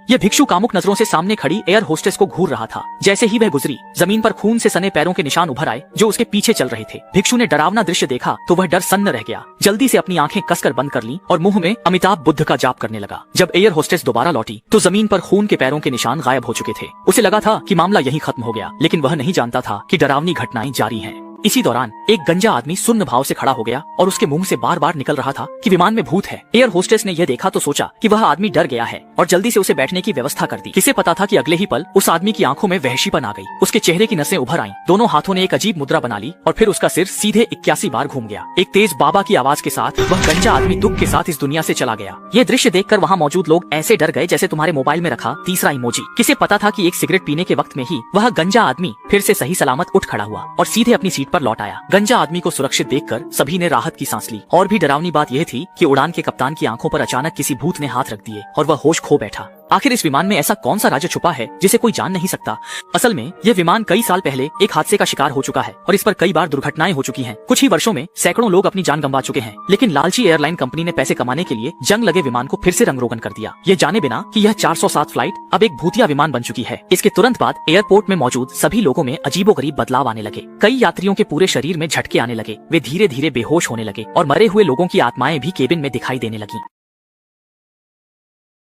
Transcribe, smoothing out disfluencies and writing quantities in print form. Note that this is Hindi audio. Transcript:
ये भिक्षु कामुक नजरों से सामने खड़ी एयर होस्टेस को घूर रहा था। जैसे ही वह गुजरी, जमीन पर खून से सने पैरों के निशान उभर आए जो उसके पीछे चल रहे थे। भिक्षु ने डरावना दृश्य देखा तो वह डर सन्न रह गया। जल्दी से अपनी आंखें कसकर बंद कर ली और मुंह में अमिताभ बुद्ध का जाप करने लगा। जब एयर होस्टेस दोबारा लौटी तो जमीन पर खून के पैरों के निशान गायब हो चुके थे। उसे लगा था कि मामला यहीं खत्म हो गया, लेकिन वह नहीं जानता था कि डरावनी घटनाएं जारी हैं। इसी दौरान एक गंजा आदमी सुन्न भाव से खड़ा हो गया और उसके मुंह से बार बार निकल रहा था कि विमान में भूत है। एयर होस्टेस ने यह देखा तो सोचा कि वह आदमी डर गया है और जल्दी से उसे बैठने की व्यवस्था कर दी। किसे पता था कि अगले ही पल उस आदमी की आंखों में वहशीपन आ गई। उसके चेहरे की नसें उभर आईं, दोनों हाथों ने एक अजीब मुद्रा बना ली और फिर उसका सिर सीधे 81 बार घूम गया। एक तेज बाबा की आवाज के साथ वह गंजा आदमी दुख के साथ इस दुनिया से चला गया। ये दृश्य देखकर वहाँ मौजूद लोग ऐसे डर गए जैसे तुम्हारे मोबाइल में रखा तीसरा इमोजी। किसे पता था कि एक सिगरेट पीने के वक्त में ही वह गंजा आदमी फिर से सही सलामत उठ खड़ा हुआ और सीधे अपनी सीट पर लौट आया। गंजा आदमी को सुरक्षित देखकर सभी ने राहत की सांस ली। और भी डरावनी बात यह थी कि उड़ान के कप्तान की आंखों पर अचानक किसी भूत ने हाथ रख दिए और वह होश खो बैठा। आखिर इस विमान में ऐसा कौन सा राज्य छुपा है जिसे कोई जान नहीं सकता। असल में यह विमान कई साल पहले एक हादसे का शिकार हो चुका है और इस पर कई बार दुर्घटनाएं हो चुकी हैं। कुछ ही वर्षों में सैकड़ों लोग अपनी जान गंवा चुके हैं, लेकिन लालची एयरलाइन कंपनी ने पैसे कमाने के लिए जंग लगे विमान को फिर से रंगरोगन कर दिया, ये जाने बिना कि यह 407 फ्लाइट अब एक भूतिया विमान बन चुकी है। इसके तुरंत बाद एयरपोर्ट में मौजूद सभी लोगों में अजीबोगरीब बदलाव आने लगे। कई यात्रियों के पूरे शरीर में झटके आने लगे, वे धीरे धीरे बेहोश होने लगे और मरे हुए लोगों की आत्माएं भी केबिन में दिखाई देने लगी।